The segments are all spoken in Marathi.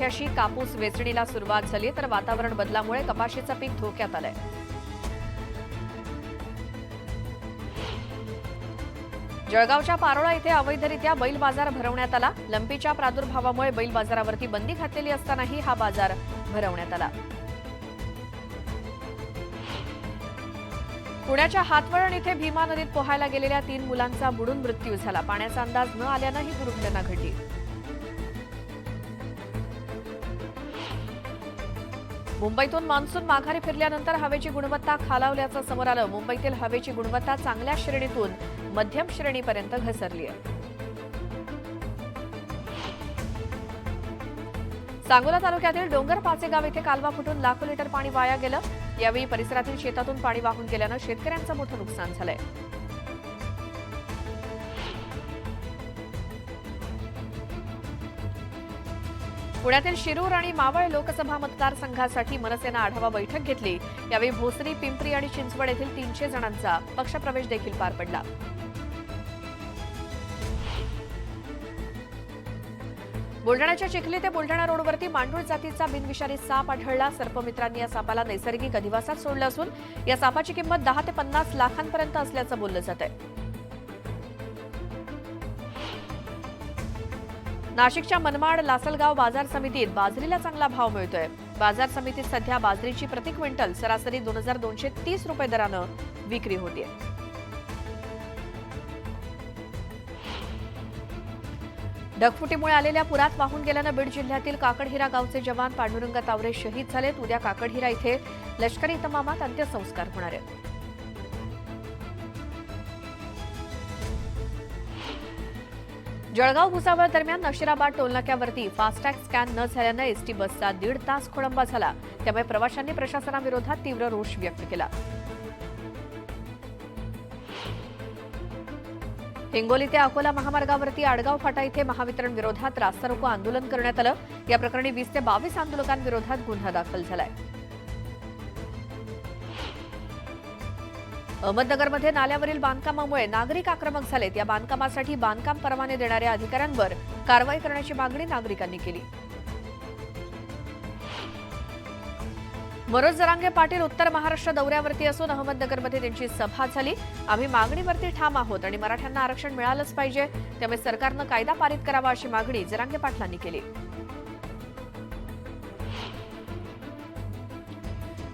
अशी कापूस वेचणीला सुरुवात झाली तर वातावरण बदलामुळे कपाशीचं पीक धोक्यात आलंय. जळगावच्या पारोळा इथे अवैधरित्या बैल बाजार भरवण्यात आला. लंपीच्या प्रादुर्भावामुळे बैल बाजारावरती बंदी घातलेली असतानाही हा बाजार भरवण्यात आला. पुण्याच्या हातवळण इथे भीमा नदीत पोहायला गेलेल्या 3 मुलांचा बुडून मृत्यू झाला. पाण्याचा अंदाज न आल्यानं ही दुर्घटना घडली. मुंबईतून मान्सून माघारी फिरल्यानंतर हवेची गुणवत्ता खालावल्याचं समोर आलं. मुंबईतील हवेची गुणवत्ता चांगल्या श्रेणीतून मध्यम श्रेणीपर्यंत घसरली आहे. सांगोला तालुक्यातील डोंगर पाचेगाव इथे कालवा फुटून लाखो लिटर पाणी वाया गेलं. यावेळी परिसरातील शेतातून पाणी वाहून गेल्यानं शेतकऱ्यांचं मोठं नुकसान झालंय. पुण्यातील शिरूर आणि मावळ लोकसभा मतदारसंघासाठी मनसेनं आढावा बैठक घेतली. यावेळी भोसरी, पिंपरी आणि चिंचवड येथील 300 जणांचा पक्षप्रवेश देखील पार पडला. बुलढाण्याच्या चिखली ते बुलढाणा रोडवरती मांडूळ जातीचा बिनविषारी साप आढळला. सर्पमित्रांनी या सापाला नैसर्गिक अधिवासात सोडलं असून या सापाची किंमत 10 ते 50 लाखांपर्यंत असल्याचं बोललं जात आहे. नाशिकच्या मनमाड लासलगाव बाजार समितीत बाजरीला चांगला भाव मिळतोय. बाजार समितीत सध्या बाजरीची प्रति क्विंटल सरासरी 2230 रुपये दरानं विक्री होतीये. ढगफुटीमुळे आलेल्या पुरात वाहून गेल्यानं बीड जिल्ह्यातील काकडहिरा गावचे जवान पांडुरंग तावरे शहीद झालेत. उद्या काकडहिरा इथे लष्करी इतमामात अंत्यसंस्कार होणार आहेत. जळगाव भुसावळ दरम्यान नशिराबाद टोलनाक्यावरती फास्टॅग स्कॅन न झाल्यानं एसटी बसचा 1.5 तास खोळंबा झाला. त्यामुळे प्रवाशांनी प्रशासनाविरोधात तीव्र रोष व्यक्त केला. हिंगोली ते अकोला महामार्गावरती आडगाव फाटा इथे महावितरण विरोधात रास्ता रोको आंदोलन करण्यात आलं. या प्रकरणी 20 ते 22 आंदोलकांविरोधात गुन्हा दाखल झालाय. अहमदनगरमध्ये नाल्यावरील बांधकामामुळे नागरिक आक्रमक झालेत. या बांधकामासाठी बांधकाम परवाने देणाऱ्या अधिकाऱ्यांवर कारवाई करण्याची मागणी नागरिकांनी केली. मनोज जरांगे पाटील उत्तर महाराष्ट्र दौऱ्यावरती असून अहमदनगरमध्ये त्यांची सभा झाली. आम्ही मागणीवरती ठाम आहोत आणि मराठ्यांना आरक्षण मिळालंच पाहिजे. त्यामुळे सरकारनं कायदा पारित करावा अशी मागणी जरांगे पाटलांनी केली.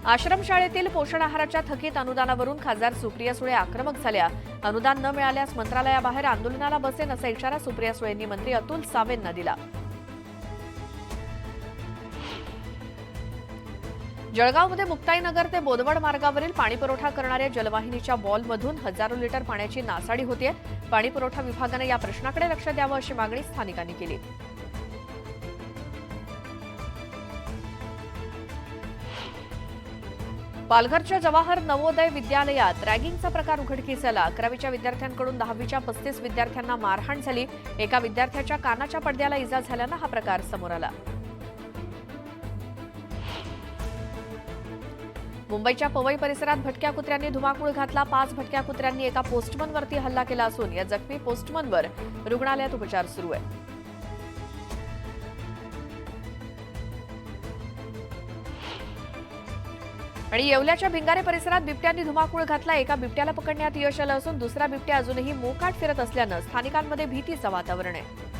आश्रमशाळेतील पोषण आहाराच्या थकीत अनुदानावरून खासदार सुप्रिया सुळे आक्रमक झाल्या. अनुदान न मिळाल्यास मंत्रालयाबाहेर आंदोलनाला बसेन असा इशारा सुप्रिया सुळेंनी मंत्री अतुल सावेंना दिला. जळगावमध्ये मुक्ताईनगर ते बोदवड मार्गावरील पाणीपुरवठा करणाऱ्या जलवाहिनीच्या वॉलमधून हजारो लिटर पाण्याची नासाडी होतीये. पाणीपुरवठा विभागानं या प्रश्नाकडे लक्ष द्यावं अशी मागणी स्थानिकांनी केली. पालघरच्या जवाहर नवोदय विद्यालयात रॅगिंगचा प्रकार उघडकीस आला. 11वीच्या विद्यार्थ्यांकडून 10वीच्या 35 विद्यार्थ्यांना मारहाण झाली. एका विद्यार्थ्याच्या कानाच्या पडद्याला इजा झाल्यानं हा प्रकार समोर आला. मुंबईच्या पवई परिसरात भटक्या कुत्र्यांनी धुमाकूळ घातला. 5 भटक्या कुत्र्यांनी एका पोस्टमनवरती हल्ला केला असून या जखमी पोस्टमनवर रुग्णालयात उपचार सुरू आहे. आणि येवल्याच्या भिंगारे परिसरात बिबट्यांनी धुमाकूळ घातला. एका बिबट्याला पकडण्यात यश आलं असून दुसरा बिबट्या अजूनही मोकाट फिरत असल्यानं स्थानिकांमध्ये भीतीचं वातावरण आहे.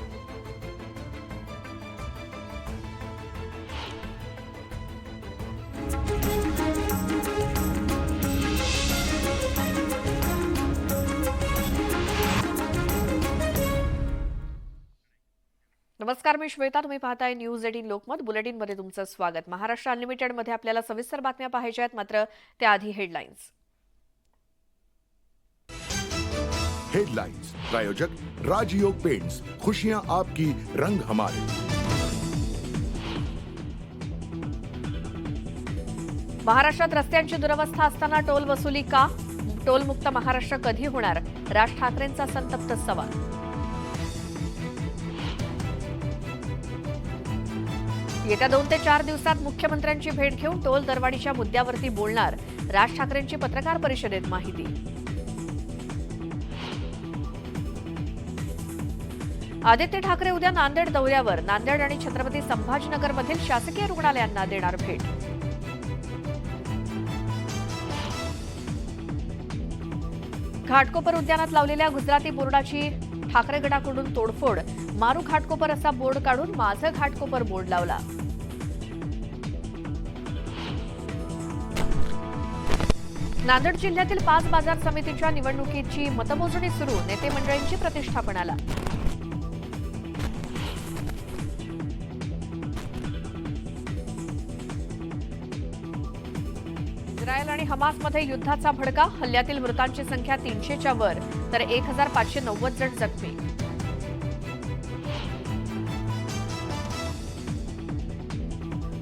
नमस्कार, मी श्वेता. तुम्ही पाहताय न्यूज 18 लोकमत. बुलेटिनमध्ये तुमचं स्वागत. महाराष्ट्र अनलिमिटेडमध्ये आपल्याला सविस्तर बातम्या पाहायच्या आहेत, मात्र त्याआधी हेडलाईन्स. हेडलाइंस प्रायोजक राजयोग पेंट्स, खुशियां आपकी, रंग हमारे. महाराष्ट्रात रस्त्यांची दुरवस्था असताना टोल वसुली का? टोलमुक्त महाराष्ट्र कधी होणार? राज ठाकरेंचा संतप्त सवाल. येत्या 2 ते 4 दिवसात मुख्यमंत्र्यांची भेट घेऊन टोल दरवाढीच्या मुद्द्यावरती बोलणार. राज ठाकरेंची पत्रकार परिषदेत माहिती. आदित्य ठाकरे उद्या नांदेड दौऱ्यावर. नांदेड आणि छत्रपती संभाजीनगरमधील शासकीय रुग्णालयांना देणार भेट. घाटकोपर उद्यानात लावलेल्या गुजराती बोर्डाची ठाकरे गटाकडून तोडफोड. मारू घाटकोपर असा बोर्ड काढून माझं घाटकोपर बोर्ड लावला. नांदेड जिल्ह्यातील 5 बाजार समितीच्या निवडणुकीची मतमोजणी सुरू. नेते मंडळींची प्रतिष्ठापनाला. इस्रायल आणि हमासमध्ये युद्धाचा भडका. हल्ल्यातील मृतांची संख्या 300च्या वर तर 1590 जण जखमी.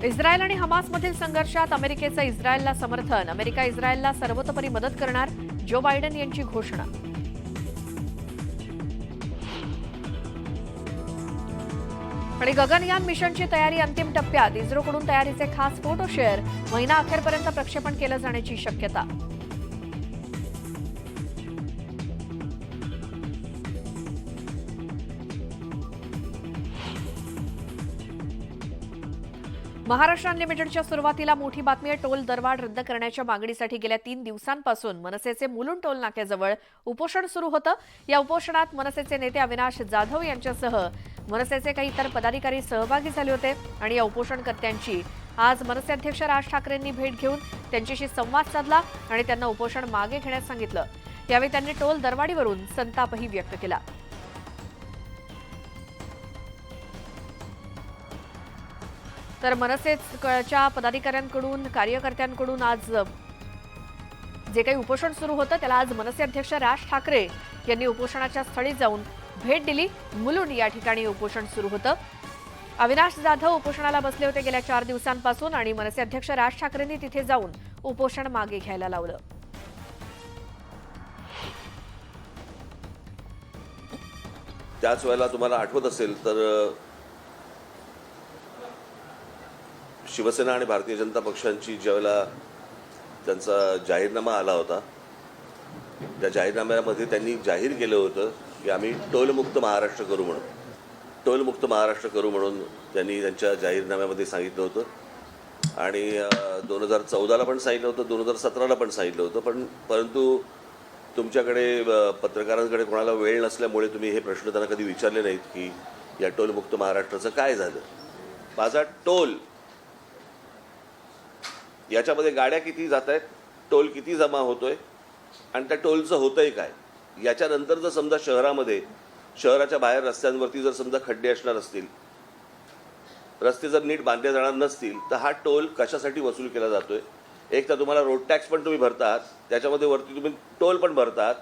इस्रायल आणि हमासमधील संघर्षात अमेरिकेचं इस्रायलला समर्थन. अमेरिका इस्रायलला सर्वतोपरी मदत करणार. जो बायडन यांची घोषणा. आणि गगनयान मिशनची तयारी अंतिम टप्प्यात. इस्रोकडून तयारीचे खास फोटो शेअर. महिना अखेरपर्यंत प्रक्षेपण केलं जाण्याची शक्यता. महाराष्ट्र अनलिमिटेडच्या सुरुवातीला मोठी बातमी आहे. टोल दरवाढ रद्द करण्याच्या मागणीसाठी गेल्या 3 दिवसांपासून मनसेचे मुलुंड टोल नाक्याजवळ उपोषण सुरू होतं. या उपोषणात मनसेचे नेते अविनाश जाधव यांच्यासह मनसेचे काही इतर पदाधिकारी सहभागी झाले होते. आणि या उपोषणकर्त्यांची आज मनसे अध्यक्ष राज ठाकरेंनी भेट घेऊन त्यांच्याशी संवाद साधला आणि त्यांना उपोषण मागे घेण्यास सांगितलं. यावेळी त्यांनी टोल दरवाढीवरून संतापही व्यक्त केला. तर मनसेच्या पदाधिकाऱ्यांकडून कार्यकर्त्यांकडून आज जे काही उपोषण सुरू होतं त्याला आज मनसे अध्यक्ष राज ठाकरे यांनी उपोषणाच्या स्थळी जाऊन भेट दिली. मुलुंड या ठिकाणी उपोषण सुरू होतं. अविनाश जाधव उपोषणाला बसले होते गेल्या 4 दिवसांपासून आणि मनसे अध्यक्ष राज ठाकरेंनी तिथे जाऊन उपोषण मागे घ्यायला लावलं. त्याच वेळेला तुम्हाला आठवत असेल तर शिवसेना आणि भारतीय जनता पक्षांची ज्यावेळेला त्यांचा जाहीरनामा आला होता त्या जाहीरनाम्यामध्ये त्यांनी जाहीर केलं होतं की आम्ही टोलमुक्त महाराष्ट्र करू म्हणून. टोलमुक्त महाराष्ट्र करू म्हणून त्यांनी त्यांच्या जाहीरनाम्यामध्ये सांगितलं होतं. आणि 2014ला पण सांगितलं होतं, 2017ला पण सांगितलं होतं. परंतु तुमच्याकडे पत्रकारांकडे कोणाला वेळ नसल्यामुळे तुम्ही हे प्रश्न त्यांना कधी विचारले नाहीत की या टोलमुक्त महाराष्ट्राचं काय झालं. माझा टोल याच्यामध्ये गाड्या किती जात आहेत, टोल किती जमा होतोय आणि त्या टोलचं होतंय काय. याच्यानंतर जर समजा शहराच्या बाहेर रस्त्यांवरती जर समजा खड्डे असणार असतील, रस्ते जर नीट बांधले जाणार नसतील तर हा टोल कशासाठी वसूल केला जातोय. एक तर तुम्हाला रोड टॅक्स पण तुम्ही भरतात, त्याच्यामध्ये वरती तुम्ही टोल पण भरतात,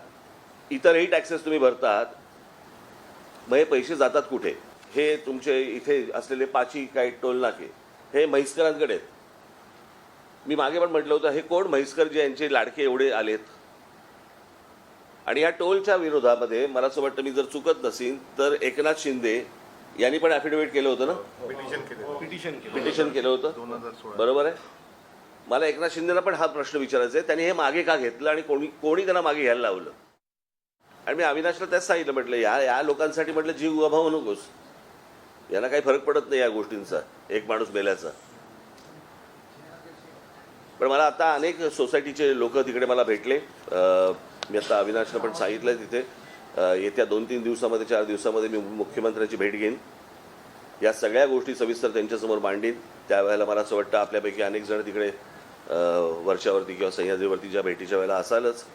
इतरही टॅक्सेस तुम्ही भरतात. मग हे पैसे जातात कुठे. हे तुमचे इथे असलेले 5 काही टोल नाके हे म्हैसकरांकडे आहेत. मी मागे पण म्हटलं होतं हे कोण म्हैसकर जे यांचे लाडके एवढे आलेत. आणि या टोलच्या विरोधामध्ये मला असं वाटतं, मी जर चुकत नसीन तर एकनाथ शिंदे यांनी पण ॲफिडेव्हिट केलं होतं ना, पिटिशन केलं होतं, बरोबर आहे. मला एकनाथ शिंदेला पण हा प्रश्न विचारायचा आहे, त्यांनी हे मागे का घेतलं आणि कोणी त्यांना मागे घ्यायला लावलं. आणि मी अविनाशला त्याच सांगितलं, म्हटलं या लोकांसाठी म्हटलं जीव गमावू नकोस, यांना काही फरक पडत नाही या गोष्टींचा, एक माणूस मेल्याचा. पण मला आता अनेक सोसायटीचे लोक तिकडे मला भेटले. मी आता अविनाशनं पण सांगितलं तिथे येत्या 2-3 दिवसामध्ये 4 दिवसामध्ये मी मुख्यमंत्र्यांची भेट घेईन. या सगळ्या गोष्टी सविस्तर त्यांच्यासमोर मांडीन. त्यावेळेला मला असं वाटतं आपल्यापैकी अनेक जण तिकडे वर्षावरती किंवा सह्याद्रीवरतीच्या भेटीच्या वेळेला असालच.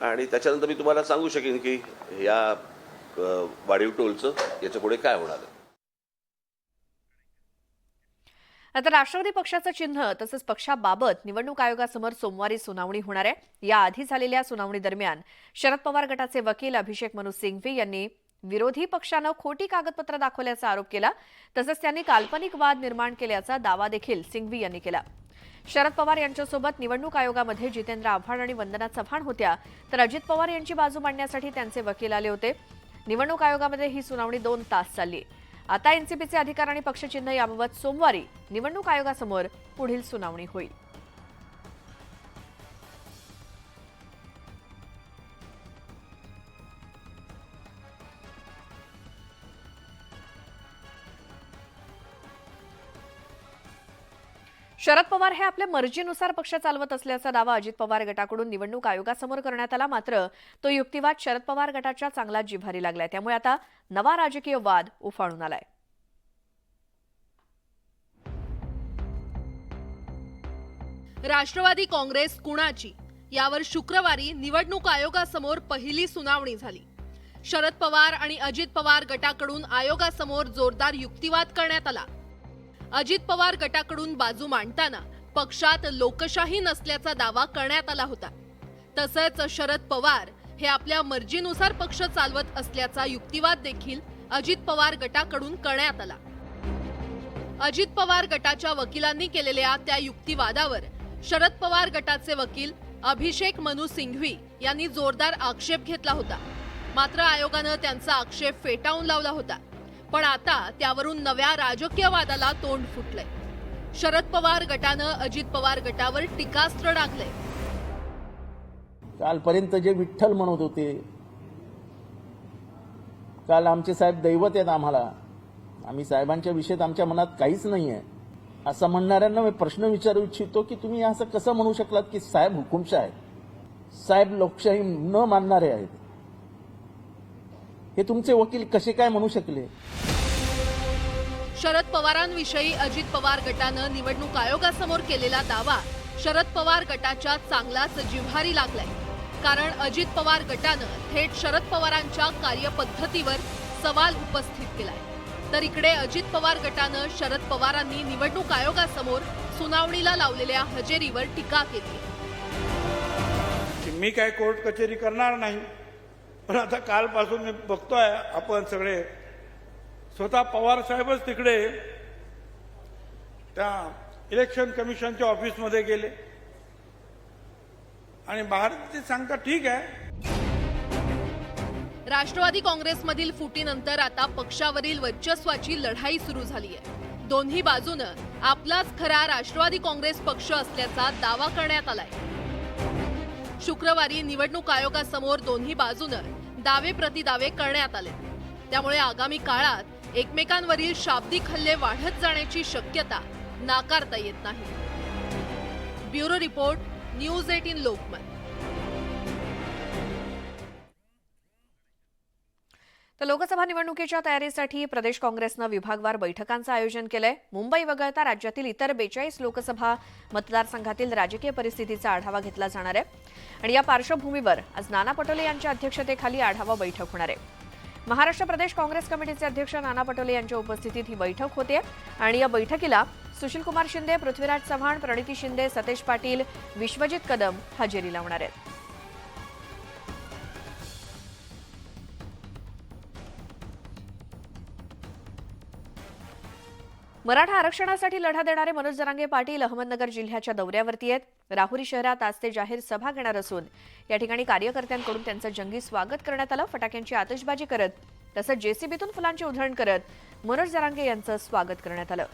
आणि त्याच्यानंतर मी तुम्हाला सांगू शकेन की या वाढीव टोलचं याच्या पुढे काय होणार आहे. आता राष्ट्रवादी पक्षाचं चिन्ह तसंच पक्षाबाबत निवडणूक आयोगासमोर सोमवारी सुनावणी होणार आहे. याआधी झालेल्या सुनावणी दरम्यान शरद पवार गटाचे वकील अभिषेक मनु सिंघवी यांनी विरोधी पक्षानं खोटी कागदपत्र दाखवल्याचा आरोप केला. तसंच त्यांनी काल्पनिक वाद निर्माण केल्याचा दावा देखील सिंघवी यांनी केला. शरद पवार यांच्यासोबत निवडणूक आयोगामध्ये जितेंद्र आव्हाड आणि वंदना चव्हाण होत्या, तर अजित पवार यांची बाजू मांडण्यासाठी त्यांचे वकील आले होते. निवडणूक आयोगामध्ये ही सुनावणी 2 तास चालली. आता एनसीपीचे अधिकार आणि पक्षचिन्ह याबाबत सोमवारी निवडणूक आयोगासमोर पुढील सुनावणी होईल. शरद पवार हे आपल्या मर्जीनुसार पक्ष चालवत असल्याचा दावा अजित पवार गटाकडून निवडणूक आयोगासमोर करण्यात आला. मात्र तो युक्तिवाद शरद पवार गटाच्या चांगला जिव्हारी लागलाय. त्यामुळे आता नवा राजकीय वाद उफाळून आलाय. राष्ट्रवादी काँग्रेस कुणाची यावर शुक्रवारी निवडणूक आयोगासमोर पहिली सुनावणी झाली. शरद पवार आणि अजित पवार गटाकडून आयोगासमोर जोरदार युक्तिवाद करण्यात आला. अजित पवार गटाकडून बाजू मांडताना पक्षात लोकशाही नसल्याचा दावा करण्यात आला होता. तसंच शरद पवार हे आपल्या मर्जीनुसार पक्ष चालवत असल्याचा युक्तिवाद देखील अजित पवार गटाकडून करण्यात आला. अजित पवार गटाच्या वकिलांनी केलेल्या त्या युक्तिवादावर शरद पवार गटाचे वकील अभिषेक मनु सिंघवी यांनी जोरदार आक्षेप घेतला होता. मात्र आयोगानं त्यांचा आक्षेप फेटाळून लावला होता. पण आता त्यावरून नव्या राजकीय वादाला तोंड फुटलंय. शरद पवार गटानं अजित पवार गटावर टीकास्त्र डागलंय. कालपर्यंत जे विठ्ठल म्हणत होते, काल आमचे साहेब दैवत आहेत आम्हाला, आम्ही साहेबांच्या विषयात आमच्या मनात काहीच नाहीये असं म्हणणाऱ्यांना मी प्रश्न विचारू इच्छितो की तुम्ही असं कसं म्हणू शकलात की साहेब हुकुमशाह आहेत, साहेब लोकशाही न मानणारे आहेत. हे तुमचे वकील कसे काय म्हणू शकले? शरद पवारांविषयी अजित पवार गटानं निवडणूक आयोगासमोर केलेला दावा शरद पवार गटाच्या चांगलाच जिव्हारी लागलाय. कारण अजित पवार गटानं थेट शरद पवारांच्या कार्यपद्धतीवर सवाल उपस्थित केलाय. तर इकडे अजित पवार गटानं शरद पवारांनी निवडणूक आयोगासमोर सुनावणीला लावलेल्या हजेरीवर टीका केली. मी काय कोर्ट कचेरी करणार नाही, पण आता कालपासून मी बघतोय आपण सगळे स्वतः पवार साहेबच तिकडे त्या इलेक्शन कमिशनच्या ऑफिसमध्ये गेले आणि बाहेर ते सांगतात ठीक आहे. राष्ट्रवादी काँग्रेसमधील फुटीनंतर आता पक्षावरील वर्चस्वाची लढाई सुरू झाली आहे. दोन्ही बाजूनं आपलाच खरा राष्ट्रवादी काँग्रेस पक्ष असल्याचा दावा करण्यात आलाय. शुक्रवारी निवडणूक आयोगासमोर दोन्ही बाजूनं दावे प्रतिदावे करण्यात आले. त्यामुळे आगामी काळात एकमेकांवरील शाब्दिक हल्ले वाढत जाण्याची शक्यता नाकारता येत नाही. Bureau report, news 18 Lokmat. तर लोकसभा निवडणुकीच्या तयारीसाठी प्रदेश काँग्रेसनं विभागवार बैठकांचं आयोजन केलंय. मुंबई वगळता राज्यातील इतर 42 लोकसभा मतदारसंघातील राजकीय परिस्थितीचा आढावा घेतला जाणार आहे. आणि या पार्श्वभूमीवर आज नाना पटोले यांच्या अध्यक्षतेखाली आढावा बैठक होणार आहे. महाराष्ट्र प्रदेश काँग्रेस कमिटीचे अध्यक्ष नाना पटोले यांच्या उपस्थितीत ही बैठक होते. आणि या बैठकीला सुशीलकुमार शिंदे, पृथ्वीराज चव्हाण, प्रणिती शिंदे, सतेज पाटील, विश्वजित कदम हजेरी लावणार आहेत. मराठा आरक्षणासाठी लढा देणारे मनोज जरांगे पाटील अहमदनगर जिल्ह्याच्या दौऱ्यावरती आहेत. राहुरी शहरात आज ते जाहीर सभा घेणार असून या ठिकाणी कार्यकर्त्यांकडून त्यांचं जंगी स्वागत करण्यात आलं. फटाक्यांची आतषबाजी करत तसंच जेसीबीतून फुलांची उधळण करत मनोज जरांगे यांचं स्वागत करण्यात आलं.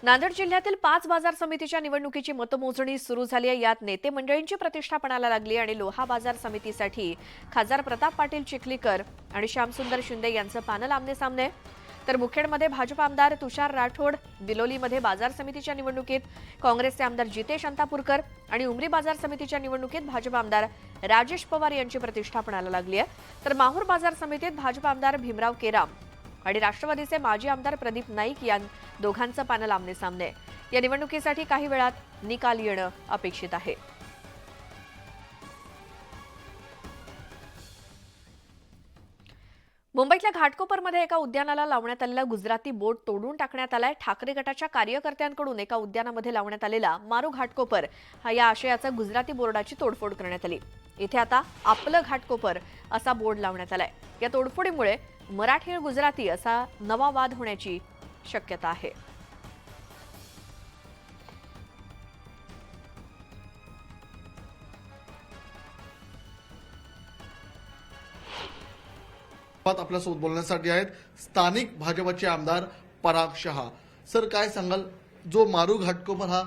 नांदेड जिल्ह्यातील 5 बाजार समितीच्या निवडणुकीची मतमोजणी सुरू झाली आहे. यात नेते मंडळींची प्रतिष्ठा पणाला लागली आणि लोहा बाजार समितीसाठी खासदार प्रताप पाटील चिखलीकर आणि श्यामसुंदर शिंदे यांचं पॅनल आमने-सामने. तर मुखेडमध्ये भाजप आमदार तुषार राठोड, बिलोलीमध्ये बाजार समितीच्या निवडणुकीत काँग्रेसचे आमदार जितेश अंतापूरकर आणि उमरी बाजार समितीच्या निवडणुकीत भाजप आमदार राजेश पवार यांची प्रतिष्ठा पणाला लागली आहे. तर माहूर बाजार समितीत भाजप आमदार भीमराव केराम आणि राष्ट्रवादीचे माजी आमदार प्रदीप नाईक या दोघांचं पॅनल आमने-सामने. या निवडणुकीसाठी काही वेळात निकाल येणं अपेक्षित आहे. मुंबईतल्या घाटकोपरमध्ये एका उद्यानाला लावण्यात आलेला गुजराती बोर्ड तोडून टाकण्यात आलाय. ठाकरे गटाच्या कार्यकर्त्यांकडून एका उद्यानामध्ये लावण्यात आलेला मारू घाटकोपर हा या आशयाचा गुजराती बोर्डाची तोडफोड करण्यात आली. इथे आता आपलं घाटकोपर असा बोर्ड लावण्यात आलाय. या तोडफोडीमुळे मराठी आणि गुजराती असा नवा वाद होण्याची शक्यता आहे. आपल्यासोबत बोलण्यासाठी आहेत स्थानिक भाजपचे आमदार पराग शहा. सर, काय सांगाल, जो मारू घाटकोपर हा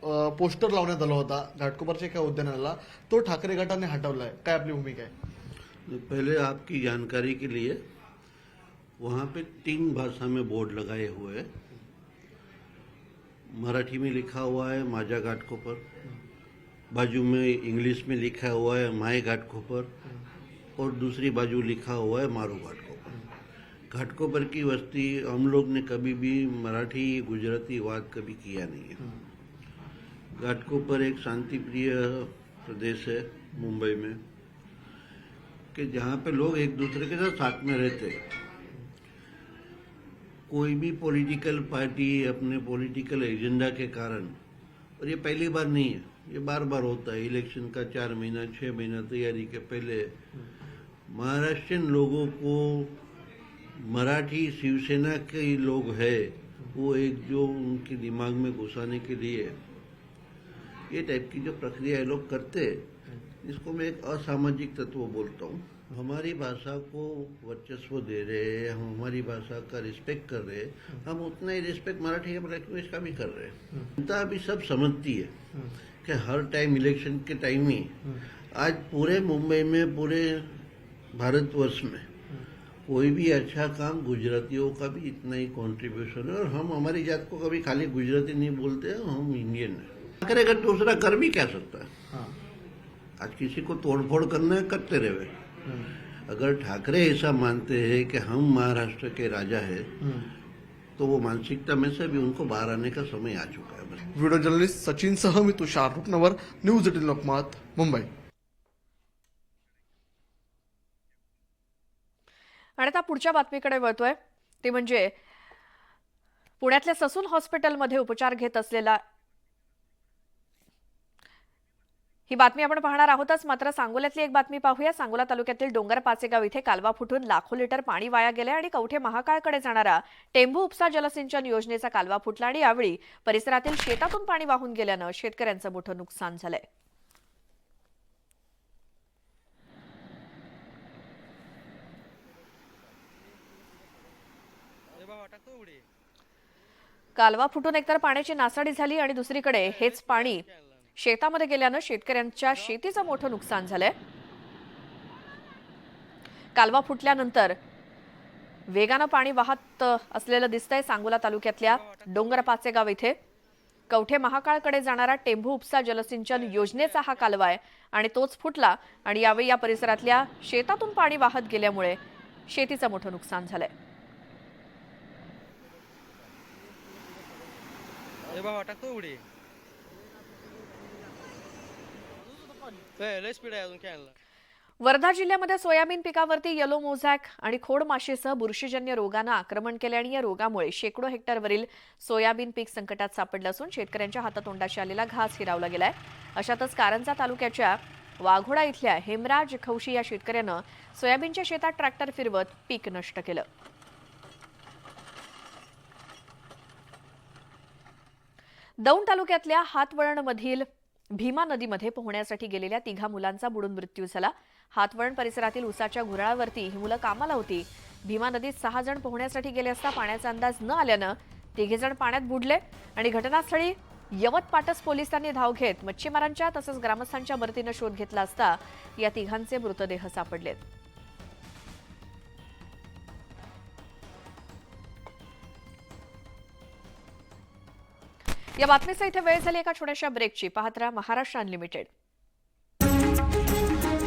पोस्टर लावण्यात आला होता घाटकोपरच्या एका उद्यानाला, तो ठाकरे गटाने हटवलाय. काय आपली भूमिका आहे? पहले आपकी जानकारी के लिए वहाँ पे 3 भाषा में बोर्ड लगाए हुए हैं. मराठी में लिखा हुआ है माझा घाटकोपर, बाजू में इंग्लिश में लिखा हुआ है माय घाटकोपर, और दूसरी बाजू लिखा हुआ है मारू घाटकोपर. घाटकोपर की वस्ती हम लोग ने कभी भी मराठी गुजराती वाद कभी किया नहीं है. घाटकोपर एक शांति प्रिय प्रदेश है मुंबई में, कि जहाँ पे लोग एक दूसरे के साथ में रहते हैं. कोई भी पॉलिटिकल पार्टी अपने पॉलिटिकल एजेंडा के कारण, और ये पहली बार नहीं है, ये बार बार होता है, इलेक्शन का 4 महीना 6 महीना तैयारी के पहले महाराष्ट्रियन लोगों को मराठी शिवसेना के लोग हैं वो एक जो उनके दिमाग में घुसाने के लिए ये टाइप की जो प्रक्रिया ये लोग करते हैं, इसको मैं एक असामाजिक तत्व बोलता हूँ. हमारी भाषा को वर्चस्व दे रहे हैं, हम हमारी भाषा का रिस्पेक्ट कर रहे हैं, हम उतना ही रिस्पेक्ट मराठी लैंग्वेज का भी कर रहे हैं. जनता अभी सब समझती है कि हर टाइम इलेक्शन के टाइम ही आज पूरे मुंबई में, पूरे भारतवर्ष में कोई भी अच्छा काम गुजरातियों का भी इतना ही कंट्रीब्यूशन है. और हम हमारी जात को कभी खाली गुजराती नहीं बोलते, हम इंडियन है. अगर दूसरा कर भी क्या सकता है? आज किसी को तोड़फोड़ करना है, करते रहे. अगर ठाकरे ऐसा मानते हैं कि हम महाराष्ट्र के राजा हैं, तो वो मानसिकता में से भी उनको बाहर आने का समय आ चुका है. बस. व्हिडिओ जर्नलिस्ट सचिन सह मी तुषार रुपनवर, न्यूज 18 लोकमत, मुंबई. आणि आता पुढच्या बातमीकडे वळतोय, ते म्हणजे पुण्यातल्या ससून हॉस्पिटलमध्ये उपचार घेत असलेला ही बातमी आपण पाहणार आहोतच. मात्र सांगोल्यातली एक बातमी पाहूया. सांगोला तालुक्यातील डोंगर पाचेगाव इथे कालवा फुटून लाखो लिटर पाणी वाया गेले आणि कवठे महाकाळकडे जाणारा टेंभू उपसा जलसिंचन योजनेचा कालवा फुटला आणि यावेळी परिसरातील शेतातून पाणी वाहून गेल्यानं शेतकऱ्यांचं मोठं नुकसान झालंय. कालवा फुटून एकतर पाण्याची नासाडी झाली आणि दुसरीकडे हेच पाणी शेतामध्ये गेल्यानं शेतकऱ्यांच्या शेतीचं मोठं नुकसान झालंय. कालवा फुटल्यानंतर वेगानं पाणी वाहत असलेलं दिसतंय. सांगोला तालुक्यातल्या डोंगर पाचेगाव इथे कवठे महाकाळकडे जाणारा टेंभू उपसा जलसिंचन योजनेचा हा कालवा आहे आणि तोच फुटला आणि यावेळी या परिसरातल्या शेतातून पाणी वाहत गेल्यामुळे शेतीचं मोठं नुकसान झालंय. वर्धा जिल्ह्यामध्ये सोयाबीन पिकावरती येलो मोझॅक आणि खोड माशीसह बुरशीजन्य रोगानं आक्रमण केले आणि या रोगामुळे शेकडो हेक्टरवरील सोयाबीन पीक संकटात सापडलं असून शेतकऱ्यांच्या हातातोंडाशी आलेला घास हिरावला गेलाय. अशातच कारंजा तालुक्याच्या वाघोडा इथल्या हेमराज खवशी या शेतकऱ्यानं सोयाबीनच्या शेतात ट्रॅक्टर फिरवत पीक नष्ट केलं. दौंड तालुक्यातल्या हातवळणमधील भीमा नदीमध्ये पोहण्यासाठी गेलेल्या 3 मुलांचा बुडून मृत्यू झाला. हातवळण परिसरातील उसाच्या घुराळावरती ही मुलं कामाला होती. भीमा नदीत 6 जण पोहण्यासाठी गेले असता पाण्याचा अंदाज न आल्यानं 3 जण पाण्यात बुडले आणि घटनास्थळी यवत पाटस पोलिसांनी धाव घेत मच्छीमारांच्या तसंच ग्रामस्थांच्या मदतीनं शोध घेतला असता या 3 मृतदेह सापडलेत. या बातमीचा इथे वेळ झाली एका छोट्याशा ब्रेकची. पाहत राहा महाराष्ट्र अनलिमिटेड.